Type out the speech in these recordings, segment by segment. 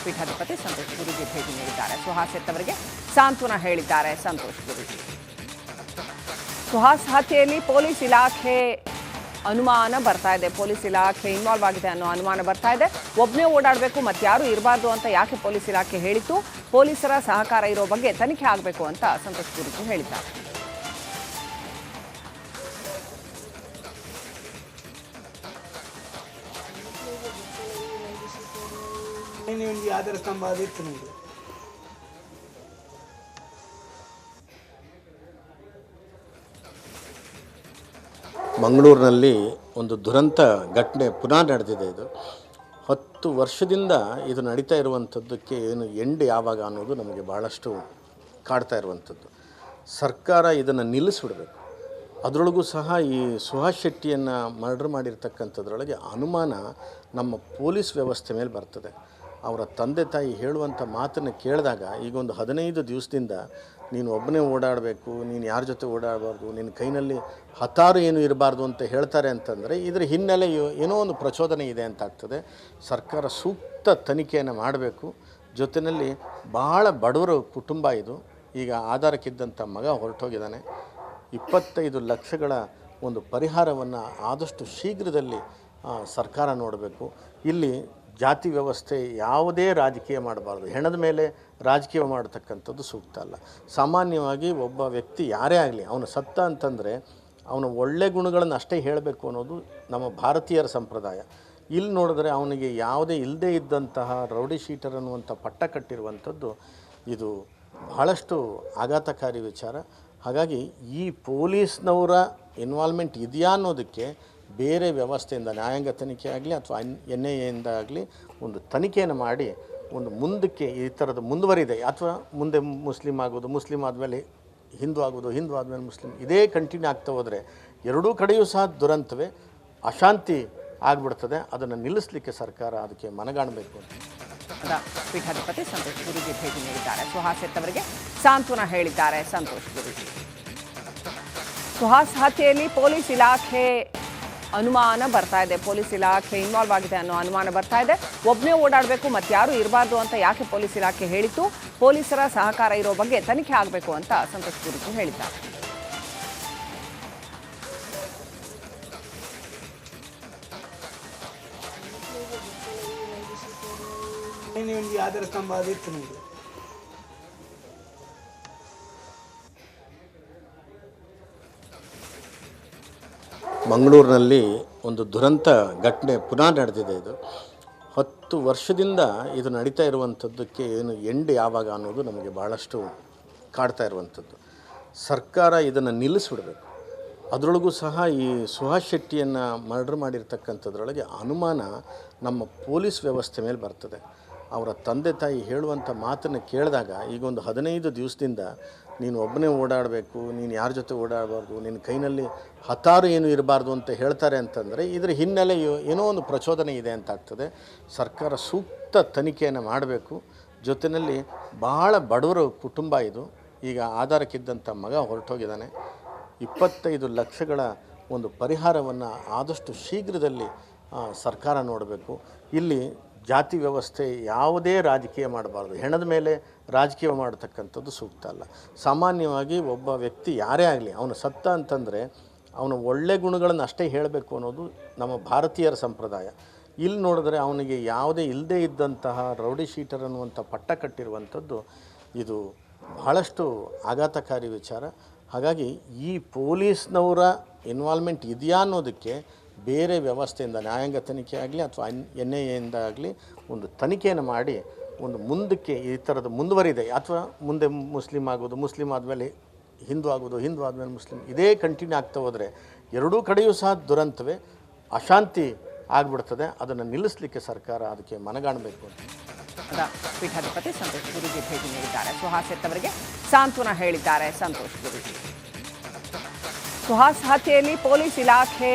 ಪೀಠಾಧಿಪತಿ ಸಂತೋಷ್ ಗುರೂಜಿ ಭೇಟಿ ನೀಡಿದ್ದಾರೆ. ಸುಹಾಸ್ ಅವರಿಗೆ ಸಾಂತ್ವನ ಹೇಳಿದ್ದಾರೆ ಸಂತೋಷ್ ಗುರೂಜಿ. ಸುಹಾಸ್ ಹತ್ಯೆಯಲ್ಲಿ ಪೊಲೀಸ್ ಇಲಾಖೆ ಅನುಮಾನ ಬರ್ತಾ ಇದೆ, ಪೊಲೀಸ್ ಇಲಾಖೆ ಇನ್ವಾಲ್ವ್ ಆಗಿದೆ ಅನ್ನೋ ಅನುಮಾನ ಬರ್ತಾ ಇದೆ. ಒಬ್ಬನೇ ಓಡಾಡಬೇಕು ಮತ್ತಾರು ಇರಬಾರ್ದು ಅಂತ ಯಾಕೆ ಪೊಲೀಸ್ ಇಲಾಖೆ ಹೇಳಿತ್ತು, ಪೊಲೀಸರ ಸಹಕಾರ ಇರೋ ಬಗ್ಗೆ ತನಿಖೆ ಆಗಬೇಕು ಅಂತ ಸಂತೋಷ್ ಗುರೂಜಿ ಹೇಳಿದ್ದಾರೆ. ಆಧಾರ ಸ್ತಂಭ ಅದಿತ್ತು ನಮಗೆ. ಮಂಗಳೂರಿನಲ್ಲಿ ಒಂದು ದುರಂತ ಘಟನೆ ಪುನಃ ನಡೆದಿದೆ. ಇದು 10 ವರ್ಷದಿಂದ ಇದು ನಡೀತಾ ಇರುವಂಥದ್ದಕ್ಕೆ ಏನು ಎಂಡ್ ಯಾವಾಗ ಅನ್ನೋದು ನಮಗೆ ಭಾಳಷ್ಟು ಕಾಡ್ತಾ ಇರುವಂಥದ್ದು. ಸರ್ಕಾರ ಇದನ್ನು ನಿಲ್ಲಿಸ್ಬಿಡಬೇಕು. ಅದರೊಳಗೂ ಸಹ ಈ ಸುಹಾಸ್ ಶೆಟ್ಟಿಯನ್ನು ಮರ್ಡರ್ ಮಾಡಿರ್ತಕ್ಕಂಥದ್ರೊಳಗೆ ಅನುಮಾನ ನಮ್ಮ ಪೊಲೀಸ್ ವ್ಯವಸ್ಥೆ ಮೇಲೆ ಬರ್ತದೆ. ಅವರ ತಂದೆ ತಾಯಿ ಹೇಳುವಂಥ ಮಾತನ್ನು ಕೇಳಿದಾಗ ಈಗ ಒಂದು 15 ದಿವಸದಿಂದ ನೀನು ಒಬ್ಬನೇ ಓಡಾಡಬೇಕು, ನೀನು ಯಾರ ಜೊತೆ ಓಡಾಡಬಾರ್ದು, ನಿನ್ನ ಕೈನಲ್ಲಿ ಹತಾರು ಏನು ಇರಬಾರ್ದು ಅಂತ ಹೇಳ್ತಾರೆ ಅಂತಂದರೆ ಇದರ ಹಿನ್ನೆಲೆ ಏನೋ ಒಂದು ಪ್ರಚೋದನೆ ಇದೆ ಅಂತ ಆಗ್ತದೆ. ಸರ್ಕಾರ ಸೂಕ್ತ ತನಿಖೆಯನ್ನು ಮಾಡಬೇಕು. ಜೊತೆಯಲ್ಲಿ ಭಾಳ ಬಡವರ ಕುಟುಂಬ ಇದು. ಈಗ ಆಧಾರಕ್ಕಿದ್ದಂಥ ಮಗ ಹೊರಟೋಗಿದ್ದಾನೆ. 25 ಲಕ್ಷಗಳ ಒಂದು ಪರಿಹಾರವನ್ನು ಆದಷ್ಟು ಶೀಘ್ರದಲ್ಲಿ ಸರ್ಕಾರ ನೋಡಬೇಕು. ಇಲ್ಲಿ ಜಾತಿ ವ್ಯವಸ್ಥೆ ಯಾವುದೇ ರಾಜಕೀಯ ಮಾಡಬಾರ್ದು. ಹೆಣದ ಮೇಲೆ ರಾಜಕೀಯ ಮಾಡತಕ್ಕಂಥದ್ದು ಸೂಕ್ತ ಅಲ್ಲ. ಸಾಮಾನ್ಯವಾಗಿ ಒಬ್ಬ ವ್ಯಕ್ತಿ ಯಾರೇ ಆಗಲಿ ಅವನು ಸತ್ತ ಅಂತಂದರೆ ಅವನ ಒಳ್ಳೆ ಗುಣಗಳನ್ನು ಅಷ್ಟೇ ಹೇಳಬೇಕು ಅನ್ನೋದು ನಮ್ಮ ಭಾರತೀಯರ ಸಂಪ್ರದಾಯ. ಇಲ್ಲಿ ನೋಡಿದ್ರೆ ಅವನಿಗೆ ಯಾವುದೇ ಇಲ್ಲದೇ ಇದ್ದಂತಹ ರೌಡಿ ಶೀಟರ್ ಅನ್ನುವಂಥ ಪಟ್ಟ ಕಟ್ಟಿರುವಂಥದ್ದು ಇದು ಬಹಳಷ್ಟು ಆಘಾತಕಾರಿ ವಿಚಾರ. ಹಾಗಾಗಿ ಈ ಪೊಲೀಸ್ನವರ ಇನ್ವಾಲ್ವ್ಮೆಂಟ್ ಇದೆಯಾ ಅನ್ನೋದಕ್ಕೆ ಬೇರೆ ವ್ಯವಸ್ಥೆಯಿಂದ ನ್ಯಾಯಾಂಗ ತನಿಖೆ ಆಗಲಿ ಅಥವಾ NIA ಆಗಲಿ ಒಂದು ತನಿಖೆಯನ್ನು ಮಾಡಿ ಒಂದು ಮುಂದಕ್ಕೆ ಈ ಥರದ ಮುಂದುವರಿದೆ ಅಥವಾ ಮುಂದೆ ಮುಸ್ಲಿಂ ಆಗೋದು, ಮುಸ್ಲಿಂ ಆದಮೇಲೆ ಹಿಂದೂ ಆಗೋದು, ಹಿಂದೂ ಆದಮೇಲೆ ಮುಸ್ಲಿಂ, ಇದೇ ಕಂಟಿನ್ಯೂ ಆಗ್ತಾ ಹೋದರೆ ಎರಡೂ ಕಡೆಯೂ ಸಹ ದುರಂತವೇ, ಅಶಾಂತಿ ಆಗಿಬಿಡ್ತದೆ. ಅದನ್ನು ನಿಲ್ಲಿಸಲಿಕ್ಕೆ ಸರ್ಕಾರ ಅದಕ್ಕೆ ಮನಗಾಣಬೇಕು ಅಂತ ಪೀಠಾಧಿಪತಿ ಸಂತೋಷ್ ಗುರೂಜಿ ಭೇಟಿ ನೀಡಿದ್ದಾರೆ. ಸುಹಾಸ್ ಅವರಿಗೆ ಸಾಂತ್ವನ ಹೇಳಿದ್ದಾರೆ ಸಂತೋಷ್ ಗುರೂಜಿ. ಸುಹಾಸ್ ಹತ್ಯೆಯಲ್ಲಿ ಪೊಲೀಸ್ ಇಲಾಖೆ ಅನುಮಾನ ಬರ್ತಾ ಇದೆ, ಪೊಲೀಸ್ ಇಲಾಖೆ ಇನ್ವಾಲ್ವ್ ಆಗಿದೆ ಅನ್ನೋ ಅನುಮಾನ ಬರ್ತಾ ಇದೆ. ಒಬ್ಬನೇ ಓಡಾಡಬೇಕು ಮತ್ತಾರು ಇರಬಾರ್ದು ಅಂತ ಯಾಕೆ ಪೊಲೀಸ್ ಇಲಾಖೆ ಹೇಳಿತ್ತು, ಪೊಲೀಸರ ಸಹಕಾರ ಇರೋ ಬಗ್ಗೆ ತನಿಖೆ ಆಗಬೇಕು ಅಂತ ಸಂತೋಷ್ ಗುರೂಜಿ ಹೇಳಿದ್ದಾರೆ. ಆಧಾರ ಸ್ತಂಭ ಅದಿತ್ತು ನಮಗೆ. ಮಂಗಳೂರಿನಲ್ಲಿ ಒಂದು ದುರಂತ ಘಟನೆ ಪುನಃ ನಡೆದಿದೆ. ಇದು 10 ವರ್ಷದಿಂದ ಇದು ನಡೀತಾ ಇರುವಂಥದ್ದಕ್ಕೆ ಏನು ಎಂಡ್ ಯಾವಾಗ ಅನ್ನೋದು ನಮಗೆ ಭಾಳಷ್ಟು ಕಾಡ್ತಾ ಇರುವಂಥದ್ದು. ಸರ್ಕಾರ ಇದನ್ನು ನಿಲ್ಲಿಸ್ಬಿಡಬೇಕು. ಅದರೊಳಗೂ ಸಹ ಈ ಸುಹಾಸ್ ಶೆಟ್ಟಿಯನ್ನು ಮರ್ಡರ್ ಮಾಡಿರ್ತಕ್ಕಂಥದ್ರೊಳಗೆ ಅನುಮಾನ ನಮ್ಮ ಪೊಲೀಸ್ ವ್ಯವಸ್ಥೆ ಮೇಲೆ ಬರ್ತದೆ. ಅವರ ತಂದೆ ತಾಯಿ ಹೇಳುವಂಥ ಮಾತನ್ನು ಕೇಳಿದಾಗ ಈಗ ಒಂದು 15 ದಿವಸದಿಂದ ನೀನು ಒಬ್ಬನೇ ಓಡಾಡಬೇಕು, ನೀನು ಯಾರ ಜೊತೆ ಓಡಾಡಬಾರ್ದು, ನಿನ್ನ ಕೈನಲ್ಲಿ ಹತಾರು ಏನು ಇರಬಾರ್ದು ಅಂತ ಹೇಳ್ತಾರೆ ಅಂತಂದರೆ ಇದರ ಹಿನ್ನೆಲೆ ಏನೋ ಒಂದು ಪ್ರಚೋದನೆ ಇದೆ ಅಂತ ಆಗ್ತದೆ. ಸರ್ಕಾರ ಸೂಕ್ತ ತನಿಖೆಯನ್ನು ಮಾಡಬೇಕು. ಜೊತೆಯಲ್ಲಿ ಭಾಳ ಬಡವರ ಕುಟುಂಬ ಇದು. ಈಗ ಆಧಾರಕ್ಕಿದ್ದಂಥ ಮಗ ಹೊರಟೋಗಿದ್ದಾನೆ. 25 ಲಕ್ಷಗಳ ಒಂದು ಪರಿಹಾರವನ್ನು ಆದಷ್ಟು ಶೀಘ್ರದಲ್ಲಿ ಸರ್ಕಾರ ನೋಡಬೇಕು. ಇಲ್ಲಿ ಜಾತಿ ವ್ಯವಸ್ಥೆ ಯಾವುದೇ ರಾಜಕೀಯ ಮಾಡಬಾರ್ದು. ಹೆಣದ ಮೇಲೆ ರಾಜಕೀಯ ಮಾಡತಕ್ಕಂಥದ್ದು ಸೂಕ್ತ ಅಲ್ಲ. ಸಾಮಾನ್ಯವಾಗಿ ಒಬ್ಬ ವ್ಯಕ್ತಿ ಯಾರೇ ಆಗಲಿ ಅವನು ಸತ್ತ ಅಂತಂದರೆ ಅವನ ಒಳ್ಳೆ ಗುಣಗಳನ್ನು ಅಷ್ಟೇ ಹೇಳಬೇಕು ಅನ್ನೋದು ನಮ್ಮ ಭಾರತೀಯರ ಸಂಪ್ರದಾಯ. ಇಲ್ಲಿ ನೋಡಿದ್ರೆ ಅವನಿಗೆ ಯಾವುದೇ ಇಲ್ಲದೇ ಇದ್ದಂತಹ ರೌಡಿ ಶೀಟರ್ ಅನ್ನುವಂಥ ಪಟ್ಟ ಕಟ್ಟಿರುವಂಥದ್ದು ಇದು ಬಹಳಷ್ಟು ಆಘಾತಕಾರಿ ವಿಚಾರ. ಹಾಗಾಗಿ ಈ ಪೊಲೀಸ್ನವರ ಇನ್ವಾಲ್ವ್ಮೆಂಟ್ ಇದೆಯಾ ಅನ್ನೋದಕ್ಕೆ ಬೇರೆ ವ್ಯವಸ್ಥೆಯಿಂದ ನ್ಯಾಯಾಂಗ ತನಿಖೆ ಆಗಲಿ ಅಥವಾ NIA ಆಗಲಿ ಒಂದು ತನಿಖೆಯನ್ನು ಮಾಡಿ ಒಂದು ಮುಂದಕ್ಕೆ ಈ ಥರದ ಮುಂದುವರಿದೆ ಅಥವಾ ಮುಂದೆ ಮುಸ್ಲಿಂ ಆಗೋದು, ಮುಸ್ಲಿಂ ಆದಮೇಲೆ ಹಿಂದೂ ಆಗೋದು, ಹಿಂದೂ ಆದಮೇಲೆ ಮುಸ್ಲಿಂ, ಇದೇ ಕಂಟಿನ್ಯೂ ಆಗ್ತಾ ಹೋದರೆ ಎರಡೂ ಕಡೆಯೂ ಸಹ ದುರಂತವೇ, ಅಶಾಂತಿ ಆಗಿಬಿಡ್ತದೆ. ಅದನ್ನು ನಿಲ್ಲಿಸಲಿಕ್ಕೆ ಸರ್ಕಾರ ಅದಕ್ಕೆ ಮನಗಾಣಬೇಕು ಅಂತ ಪೀಠಾಧಿಪತಿ ಸಂತೋಷ್ ಗುರೂಜಿ ಭೇಟಿ ನೀಡಿದ್ದಾರೆ. ಸುಹಾಸ್ ಅವರಿಗೆ ಸಾಂತ್ವನ ಹೇಳಿದ್ದಾರೆ ಸಂತೋಷ್ ಗುರೂಜಿ. ಸುಹಾಸ್ ಹತ್ಯೆಯಲ್ಲಿ ಪೊಲೀಸ್ ಇಲಾಖೆ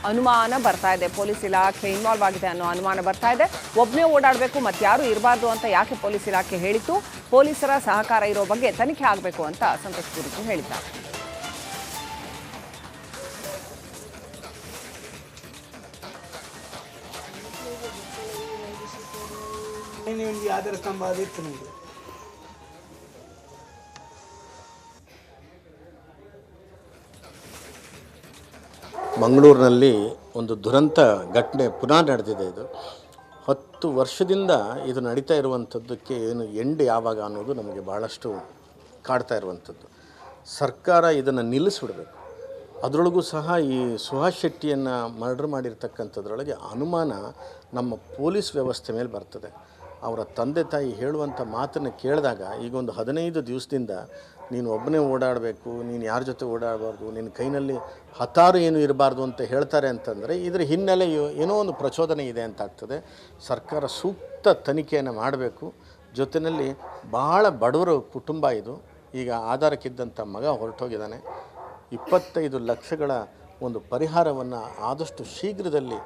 ಅನುಮಾನ ಬರ್ತಾ ಇದೆ, ಪೊಲೀಸ್ ಇಲಾಖೆ ಇನ್ವಾಲ್ವ್ ಆಗಿದೆ ಅನ್ನೋ ಅನುಮಾನ ಬರ್ತಾ ಇದೆ. ಒಬ್ಬನೇ ಓಡಾಡಬೇಕು ಮತ್ತಾರು ಇರಬಾರ್ದು ಅಂತ ಯಾಕೆ ಪೊಲೀಸ್ ಇಲಾಖೆ ಹೇಳಿತ್ತು, ಪೊಲೀಸರ ಸಹಕಾರ ಇರೋ ಬಗ್ಗೆ ತನಿಖೆ ಆಗಬೇಕು ಅಂತ ಸಂತೋಷ್ ಗುರೂಜಿ ಹೇಳಿದ್ದಾರೆ. ಒಂದು ಆಧಾರ ಕಂಬ ಅದಿತ್ತು ನಮ್ಮದು. ಮಂಗಳೂರಿನಲ್ಲಿ ಒಂದು ದುರಂತ ಘಟನೆ ಪುನಃ ನಡೆದಿದೆ. ಇದು 10 ವರ್ಷದಿಂದ ಇದು ನಡೀತಾ ಇರುವಂಥದ್ದಕ್ಕೆ ಏನು ಎಂಡ್ ಯಾವಾಗ ಅನ್ನೋದು ನಮಗೆ ಭಾಳಷ್ಟು ಕಾಡ್ತಾ ಇರುವಂಥದ್ದು. ಸರ್ಕಾರ ಇದನ್ನು ನಿಲ್ಲಿಸ್ಬಿಡಬೇಕು. ಅದರೊಳಗೂ ಸಹ ಈ ಸುಹಾಸ್ ಶೆಟ್ಟಿಯನ್ನು ಮರ್ಡರ್ ಮಾಡಿರ್ತಕ್ಕಂಥದ್ರೊಳಗೆ ಅನುಮಾನ ನಮ್ಮ ಪೊಲೀಸ್ ವ್ಯವಸ್ಥೆ ಮೇಲೆ ಬರ್ತದೆ. ಅವರ ತಂದೆ ತಾಯಿ ಹೇಳುವಂಥ ಮಾತನ್ನು ಕೇಳಿದಾಗ ಈಗ ಒಂದು 15 ದಿವಸದಿಂದ ನೀನು ಒಬ್ಬನೇ ಓಡಾಡಬೇಕು, ನೀನು ಯಾರ ಜೊತೆ ಓಡಾಡಬಾರ್ದು, ನಿನ್ನ ಕೈನಲ್ಲಿ ಹತಾರು ಏನು ಇರಬಾರ್ದು ಅಂತ ಹೇಳ್ತಾರೆ ಅಂತಂದರೆ ಇದರ ಹಿನ್ನೆಲೆ ಏನೋ ಒಂದು ಪ್ರಚೋದನೆ ಇದೆ ಅಂತ ಆಗ್ತದೆ. ಸರ್ಕಾರ ಸೂಕ್ತ ತನಿಖೆಯನ್ನು ಮಾಡಬೇಕು. ಜೊತೆಯಲ್ಲಿ ಭಾಳ ಬಡವರ ಕುಟುಂಬ ಇದು. ಈಗ ಆಧಾರಕ್ಕಿದ್ದಂಥ ಮಗ ಹೊರಟೋಗಿದ್ದಾನೆ. 25 ಲಕ್ಷಗಳ ಒಂದು ಪರಿಹಾರವನ್ನು ಆದಷ್ಟು ಶೀಘ್ರದಲ್ಲಿ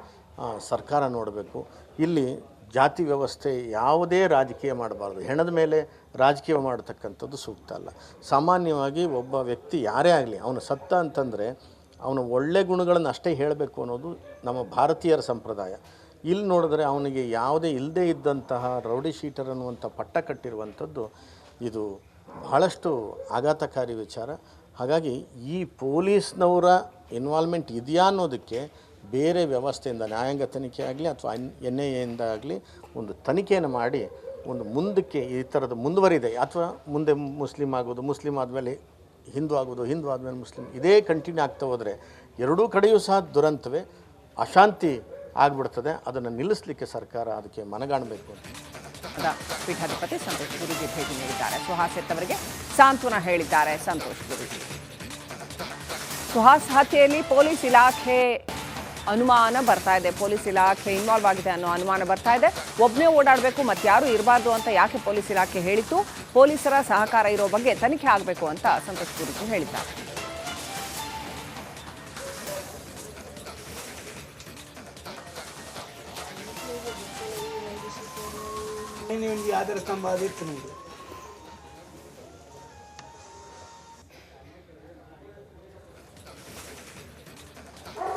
ಸರ್ಕಾರ ನೋಡಬೇಕು. ಇಲ್ಲಿ ಜಾತಿ ವ್ಯವಸ್ಥೆ ಯಾವುದೇ ರಾಜಕೀಯ ಮಾಡಬಾರ್ದು. ಹೆಣದ ಮೇಲೆ ರಾಜಕೀಯ ಮಾಡತಕ್ಕಂಥದ್ದು ಸೂಕ್ತ ಅಲ್ಲ. ಸಾಮಾನ್ಯವಾಗಿ ಒಬ್ಬ ವ್ಯಕ್ತಿ ಯಾರೇ ಆಗಲಿ ಅವನು ಸತ್ತ ಅಂತಂದರೆ ಅವನ ಒಳ್ಳೆ ಗುಣಗಳನ್ನು ಅಷ್ಟೇ ಹೇಳಬೇಕು ಅನ್ನೋದು ನಮ್ಮ ಭಾರತೀಯರ ಸಂಪ್ರದಾಯ. ಇಲ್ಲಿ ನೋಡಿದ್ರೆ ಅವನಿಗೆ ಯಾವುದೇ ಇಲ್ಲದೇ ಇದ್ದಂತಹ ರೌಡಿ ಶೀಟರ್ ಅನ್ನುವಂಥ ಪಟ್ಟ ಕಟ್ಟಿರುವಂಥದ್ದು ಇದು ಬಹಳಷ್ಟು ಆಘಾತಕಾರಿ ವಿಚಾರ. ಹಾಗಾಗಿ ಈ ಪೊಲೀಸ್ನವರ ಇನ್ವಾಲ್ವ್ಮೆಂಟ್ ಇದೆಯಾ ಅನ್ನೋದಕ್ಕೆ ಬೇರೆ ವ್ಯವಸ್ಥೆಯಿಂದ ನ್ಯಾಯಾಂಗ ತನಿಖೆ ಆಗಲಿ ಅಥವಾ NIA ಆಗಲಿ ಒಂದು ತನಿಖೆಯನ್ನು ಮಾಡಿ ಒಂದು ಮುಂದಕ್ಕೆ ಈ ಥರದ್ದು ಮುಂದುವರಿದೆ ಅಥವಾ ಮುಂದೆ ಮುಸ್ಲಿಂ ಆಗೋದು, ಮುಸ್ಲಿಂ ಆದಮೇಲೆ ಹಿಂದೂ ಆಗೋದು, ಹಿಂದೂ ಆದಮೇಲೆ ಮುಸ್ಲಿಂ, ಇದೇ ಕಂಟಿನ್ಯೂ ಆಗ್ತಾ ಹೋದರೆ ಎರಡೂ ಕಡೆಯೂ ಸಹ ದುರಂತವೇ, ಅಶಾಂತಿ ಆಗಿಬಿಡ್ತದೆ. ಅದನ್ನು ನಿಲ್ಲಿಸಲಿಕ್ಕೆ ಸರ್ಕಾರ ಅದಕ್ಕೆ ಮನಗಾಣಬೇಕು ಅಂತ ಪೀಠಾಧಿಪತಿ ಸಂತೋಷ್ ಗುರೂಜಿ ಭೇಟಿ ನೀಡಿದ್ದಾರೆ. ಸುಹಾಸ್ ಹೆತ್ತವರಿಗೆ ಸಾಂತ್ವನ ಹೇಳಿದ್ದಾರೆ ಸಂತೋಷ್ ಗುರೂಜಿ. ಸುಹಾಸ್ ಹತ್ಯೆಯಲ್ಲಿ ಪೊಲೀಸ್ ಇಲಾಖೆ ಅನುಮಾನ ಬರ್ತಾ ಇದೆ. ಪೊಲೀಸ್ ಇಲಾಖೆ ಇನ್ವಾಲ್ವ್ ಆಗಿದೆ ಅನ್ನೋ ಅನುಮಾನ ಬರ್ತಾ ಇದೆ. ಒಬ್ಬನೇ ಓಡಾಡಬೇಕು, ಮತ್ತಾರು ಇರಬಾರ್ದು ಅಂತ ಯಾಕೆ ಪೊಲೀಸ್ ಇಲಾಖೆ ಹೇಳಿತ್ತು? ಪೊಲೀಸರ ಸಹಕಾರ ಇರೋ ಬಗ್ಗೆ ತನಿಖೆ ಆಗಬೇಕು ಅಂತ ಸಂತೋಷ್ ಗುರೂಜಿ ಹೇಳಿದ್ದಾರೆ. ಒಂದು ಆಧಾರ ಕಂಬ ಅದಿತ್ತು ನಮ್ಮದು.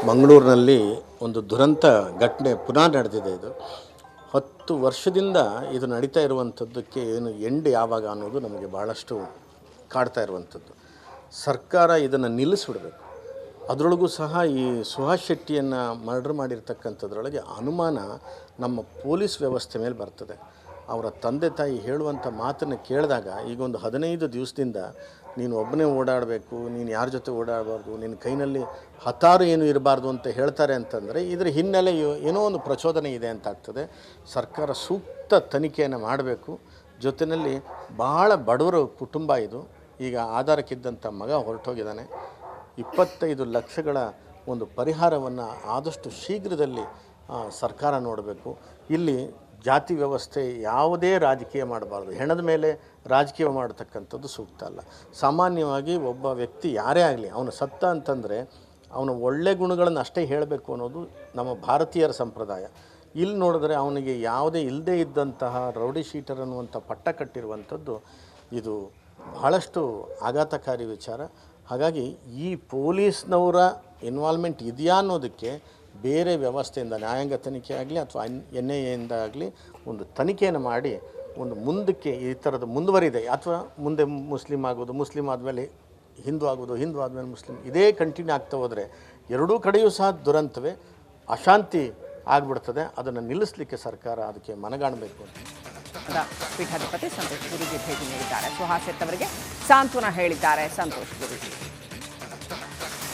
ಮಂಗಳೂರಿನಲ್ಲಿ ಒಂದು ದುರಂತ ಘಟನೆ ಪುನಃ ನಡೆದಿದೆ. ಇದು 10 ವರ್ಷದಿಂದ ಇದು ನಡೀತಾ ಇರುವಂಥದ್ದಕ್ಕೆ ಏನು ಎಂಡ್ ಯಾವಾಗ ಅನ್ನೋದು ನಮಗೆ ಭಾಳಷ್ಟು ಕಾಡ್ತಾ ಇರುವಂಥದ್ದು. ಸರ್ಕಾರ ಇದನ್ನು ನಿಲ್ಲಿಸ್ಬಿಡಬೇಕು. ಅದರೊಳಗೂ ಸಹ ಈ ಸುಹಾಸ್ ಶೆಟ್ಟಿಯನ್ನು ಮರ್ಡರ್ ಮಾಡಿರ್ತಕ್ಕಂಥದ್ರೊಳಗೆ ಅನುಮಾನ ನಮ್ಮ ಪೊಲೀಸ್ ವ್ಯವಸ್ಥೆ ಮೇಲೆ ಬರ್ತದೆ. ಅವರ ತಂದೆ ತಾಯಿ ಹೇಳುವಂಥ ಮಾತನ್ನು ಕೇಳಿದಾಗ ಈಗ ಒಂದು 15 ದಿವಸದಿಂದ ನೀನು ಒಬ್ಬನೇ ಓಡಾಡಬೇಕು, ನೀನು ಯಾರ ಜೊತೆ ಓಡಾಡಬಾರ್ದು, ನಿನ್ನ ಕೈನಲ್ಲಿ ಹತಾರು ಏನು ಇರಬಾರ್ದು ಅಂತ ಹೇಳ್ತಾರೆ ಅಂತಂದರೆ ಇದರ ಹಿನ್ನೆಲೆ ಏನೋ ಒಂದು ಪ್ರಚೋದನೆ ಇದೆ ಅಂತ ಆಗ್ತದೆ. ಸರ್ಕಾರ ಸೂಕ್ತ ತನಿಖೆಯನ್ನು ಮಾಡಬೇಕು. ಜೊತೆಯಲ್ಲಿ ಭಾಳ ಬಡವರ ಕುಟುಂಬ ಇದು. ಈಗ ಆಧಾರಕ್ಕಿದ್ದಂಥ ಮಗ ಹೊರಟೋಗಿದ್ದಾನೆ. 25 ಲಕ್ಷಗಳ ಒಂದು ಪರಿಹಾರವನ್ನು ಆದಷ್ಟು ಶೀಘ್ರದಲ್ಲಿ ಸರ್ಕಾರ ನೋಡಬೇಕು. ಇಲ್ಲಿ ಜಾತಿ ವ್ಯವಸ್ಥೆ ಯಾವುದೇ ರಾಜಕೀಯ ಮಾಡಬಾರ್ದು. ಹೆಣದ ಮೇಲೆ ರಾಜಕೀಯ ಮಾಡತಕ್ಕಂಥದ್ದು ಸೂಕ್ತ ಅಲ್ಲ. ಸಾಮಾನ್ಯವಾಗಿ ಒಬ್ಬ ವ್ಯಕ್ತಿ ಯಾರೇ ಆಗಲಿ ಅವನು ಸತ್ತ ಅಂತಂದರೆ ಅವನ ಒಳ್ಳೆ ಗುಣಗಳನ್ನು ಅಷ್ಟೇ ಹೇಳಬೇಕು ಅನ್ನೋದು ನಮ್ಮ ಭಾರತೀಯರ ಸಂಪ್ರದಾಯ. ಇಲ್ಲಿ ನೋಡಿದ್ರೆ ಅವನಿಗೆ ಯಾವುದೇ ಇಲ್ಲದೇ ಇದ್ದಂತಹ ರೌಡಿ ಶೀಟರ್ ಅನ್ನುವಂಥ ಪಟ್ಟ ಕಟ್ಟಿರುವಂಥದ್ದು ಇದು ಬಹಳಷ್ಟು ಆಘಾತಕಾರಿ ವಿಚಾರ. ಹಾಗಾಗಿ ಈ ಪೊಲೀಸ್ನವರ ಇನ್ವಾಲ್ವ್ಮೆಂಟ್ ಇದೆಯಾ ಅನ್ನೋದಕ್ಕೆ ಬೇರೆ ವ್ಯವಸ್ಥೆಯಿಂದ ನ್ಯಾಯಾಂಗ ತನಿಖೆ ಆಗಲಿ ಅಥವಾ NIA ಆಗಲಿ ಒಂದು ತನಿಖೆಯನ್ನು ಮಾಡಿ ಒಂದು ಮುಂದಕ್ಕೆ ಈ ಥರದ್ದು ಮುಂದುವರಿದೆ ಅಥವಾ ಮುಂದೆ ಮುಸ್ಲಿಂ ಆಗೋದು, ಮುಸ್ಲಿಂ ಆದಮೇಲೆ ಹಿಂದೂ ಆಗೋದು, ಹಿಂದೂ ಆದಮೇಲೆ ಮುಸ್ಲಿಂ, ಇದೇ ಕಂಟಿನ್ಯೂ ಆಗ್ತಾ ಹೋದರೆ ಎರಡೂ ಕಡೆಯೂ ಸಹ ದುರಂತವೇ, ಅಶಾಂತಿ ಆಗಿಬಿಡ್ತದೆ. ಅದನ್ನು ನಿಲ್ಲಿಸಲಿಕ್ಕೆ ಸರ್ಕಾರ ಅದಕ್ಕೆ ಮನಗಾಣಬೇಕು ಅಂತ ಪೀಠಾಧಿಪತಿ ಸಂತೋಷ್ ಗುರೂಜಿ ಭೇಟಿ ನೀಡಿದ್ದಾರೆ. ಸುಹಾಸ್ ಹೆತ್ತವರಿಗೆ ಸಾಂತ್ವನ ಹೇಳಿದ್ದಾರೆ ಸಂತೋಷ್ ಗುರೂಜಿ.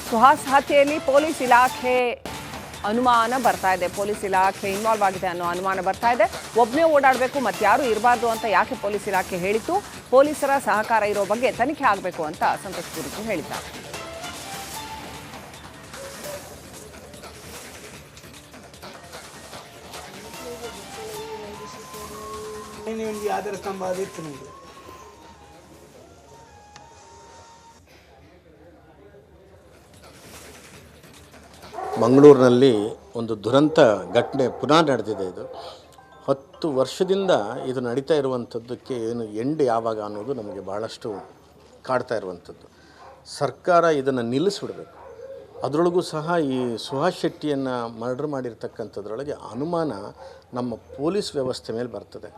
ಸುಹಾಸ್ ಹತ್ಯೆಯಲ್ಲಿ ಪೊಲೀಸ್ ಇಲಾಖೆ ಅನುಮಾನ ಬರ್ತಾ ಇದೆ. ಪೊಲೀಸ್ ಇಲಾಖೆ ಇನ್ವಾಲ್ವ್ ಆಗಿದೆ ಅನ್ನೋ ಅನುಮಾನ ಬರ್ತಾ ಇದೆ. ಒಬ್ಬನೇ ಓಡಾಡಬೇಕು, ಮತ್ತಾರು ಇರಬಾರ್ದು ಅಂತ ಯಾಕೆ ಪೊಲೀಸ್ ಇಲಾಖೆ ಹೇಳಿತ್ತು? ಪೊಲೀಸರ ಸಹಕಾರ ಇರೋ ಬಗ್ಗೆ ತನಿಖೆ ಆಗಬೇಕು ಅಂತ ಸಂತೋಷ್ ಗುರೂಜಿ ಹೇಳಿದ್ದಾರೆ. ಒಂದು ಆಧಾರ ಕಂಬ ಅದಿತ್ತು ನಮ್ಮದು. ಮಂಗಳೂರಿನಲ್ಲಿ ಒಂದು ದುರಂತ ಘಟನೆ ಪುನಃ ನಡೆದಿದೆ. ಇದು 10 ವರ್ಷದಿಂದ ಇದು ನಡೀತಾ ಇರುವಂಥದ್ದಕ್ಕೆ ಏನು ಎಂಡ್ ಯಾವಾಗ ಅನ್ನೋದು ನಮಗೆ ಭಾಳಷ್ಟು ಕಾಡ್ತಾ ಇರುವಂಥದ್ದು. ಸರ್ಕಾರ ಇದನ್ನು ನಿಲ್ಲಿಸ್ಬಿಡಬೇಕು. ಅದರೊಳಗೂ ಸಹ ಈ ಸುಹಾಸ್ ಶೆಟ್ಟಿಯನ್ನು ಮರ್ಡರ್ ಮಾಡಿರ್ತಕ್ಕಂಥದ್ರೊಳಗೆ ಅನುಮಾನ ನಮ್ಮ ಪೊಲೀಸ್ ವ್ಯವಸ್ಥೆ ಮೇಲೆ ಬರ್ತದೆ.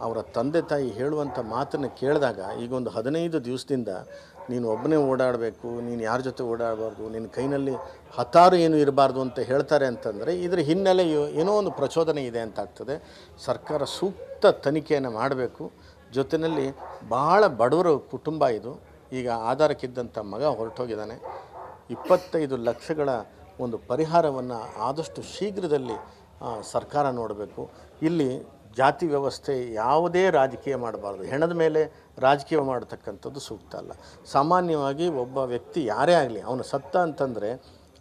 ಅವರ ತಂದೆ ತಾಯಿ ಹೇಳುವಂಥ ಮಾತನ್ನು ಕೇಳಿದಾಗ ಈಗ ಒಂದು 15 ದಿವಸದಿಂದ ನೀನು ಒಬ್ಬನೇ ಓಡಾಡಬೇಕು, ನೀನು ಯಾರ ಜೊತೆ ಓಡಾಡಬಾರ್ದು, ನಿನ್ನ ಕೈನಲ್ಲಿ ಹತಾರು ಏನು ಇರಬಾರ್ದು ಅಂತ ಹೇಳ್ತಾರೆ ಅಂತಂದರೆ ಇದರ ಹಿನ್ನೆಲೆ ಏನೋ ಒಂದು ಪ್ರಚೋದನೆ ಇದೆ ಅಂತ ಆಗ್ತದೆ. ಸರ್ಕಾರ ಸೂಕ್ತ ತನಿಖೆಯನ್ನು ಮಾಡಬೇಕು. ಜೊತೆಯಲ್ಲಿ ಭಾಳ ಬಡವರ ಕುಟುಂಬ ಇದು. ಈಗ ಆಧಾರಕ್ಕಿದ್ದಂಥ ಮಗ ಹೊರಟೋಗಿದ್ದಾನೆ. 25 ಲಕ್ಷಗಳ ಒಂದು ಪರಿಹಾರವನ್ನು ಆದಷ್ಟು ಶೀಘ್ರದಲ್ಲಿ ಸರ್ಕಾರ ನೋಡಬೇಕು. ಇಲ್ಲಿ ಜಾತಿ ವ್ಯವಸ್ಥೆ ಯಾವುದೇ ರಾಜಕೀಯ ಮಾಡಬಾರ್ದು. ಹೆಣದ ಮೇಲೆ ರಾಜಕೀಯ ಮಾಡತಕ್ಕಂಥದ್ದು ಸೂಕ್ತ ಅಲ್ಲ. ಸಾಮಾನ್ಯವಾಗಿ ಒಬ್ಬ ವ್ಯಕ್ತಿ ಯಾರೇ ಆಗಲಿ ಅವನು ಸತ್ತ ಅಂತಂದರೆ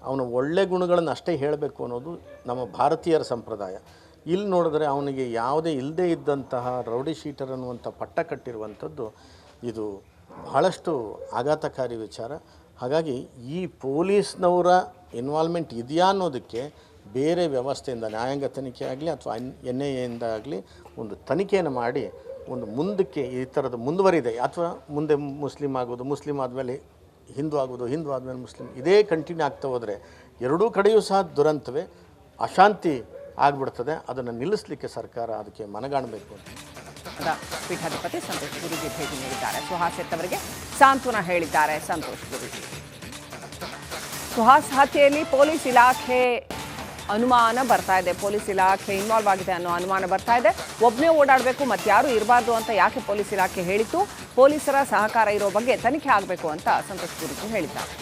ಅವನ ಒಳ್ಳೆ ಗುಣಗಳನ್ನು ಅಷ್ಟೇ ಹೇಳಬೇಕು ಅನ್ನೋದು ನಮ್ಮ ಭಾರತೀಯರ ಸಂಪ್ರದಾಯ. ಇಲ್ಲಿ ನೋಡಿದ್ರೆ ಅವನಿಗೆ ಯಾವುದೇ ಇಲ್ಲದೇ ಇದ್ದಂತಹ ರೌಡಿ ಶೀಟರ್ ಅನ್ನುವಂಥ ಪಟ್ಟ ಕಟ್ಟಿರುವಂಥದ್ದು ಇದು ಬಹಳಷ್ಟು ಆಘಾತಕಾರಿ ವಿಚಾರ. ಹಾಗಾಗಿ ಈ ಪೊಲೀಸ್ನವರ ಇನ್ವಾಲ್ವ್ಮೆಂಟ್ ಇದೆಯಾ ಅನ್ನೋದಕ್ಕೆ ಬೇರೆ ವ್ಯವಸ್ಥೆಯಿಂದ ನ್ಯಾಯಾಂಗ ತನಿಖೆ ಆಗಲಿ ಅಥವಾ NIA ಆಗಲಿ ಒಂದು ತನಿಖೆಯನ್ನು ಮಾಡಿ ಒಂದು ಮುಂದಕ್ಕೆ ಈ ಥರದ್ದು ಮುಂದುವರಿದೆ ಅಥವಾ ಮುಂದೆ ಮುಸ್ಲಿಂ ಆಗೋದು, ಮುಸ್ಲಿಂ ಆದಮೇಲೆ ಹಿಂದೂ ಆಗೋದು, ಹಿಂದೂ ಆದಮೇಲೆ ಮುಸ್ಲಿಂ, ಇದೇ ಕಂಟಿನ್ಯೂ ಆಗ್ತಾ ಹೋದರೆ ಎರಡೂ ಕಡೆಯೂ ಸಹ ದುರಂತವೇ, ಅಶಾಂತಿ ಆಗಿಬಿಡ್ತದೆ. ಅದನ್ನು ನಿಲ್ಲಿಸಲಿಕ್ಕೆ ಸರ್ಕಾರ ಅದಕ್ಕೆ ಮನಗಾಣಬೇಕು ಅಂತ ಪೀಠಾಧಿಪತಿ ಸಂತೋಷ್ ಗುರೂಜಿ ಭೇಟಿ ನೀಡಿದ್ದಾರೆ. ಸುಹಾಸ್ ಅವರಿಗೆ ಸಾಂತ್ವನ ಹೇಳಿದ್ದಾರೆ ಸಂತೋಷ್ ಗುರೂಜಿ. ಸುಹಾಸ್ ಹತ್ಯೆಯಲ್ಲಿ ಪೊಲೀಸ್ ಇಲಾಖೆ ಅನುಮಾನ ಬರ್ತಾ ಇದೆ, ಪೊಲೀಸ್ ಇಲಾಖೆ ಇನ್ವಾಲ್ವ್ ಆಗಿದೆ ಅನ್ನೋ ಅನುಮಾನ ಬರ್ತಾ ಇದೆ. ಒಬ್ಬನೇ ಓಡಾಡಬೇಕು, ಮತ್ತಾರು ಇರಬಾರ್ದು ಅಂತ ಯಾಕೆ ಪೊಲೀಸ್ ಇಲಾಖೆ ಹೇಳಿತ್ತು? ಪೊಲೀಸರ ಸಹಕಾರ ಇರೋ ಬಗ್ಗೆ ತನಿಖೆ ಆಗಬೇಕು ಅಂತ ಸಂತೋಷ್ ಗುರೂಜಿ ಹೇಳಿದ್ದಾರೆ.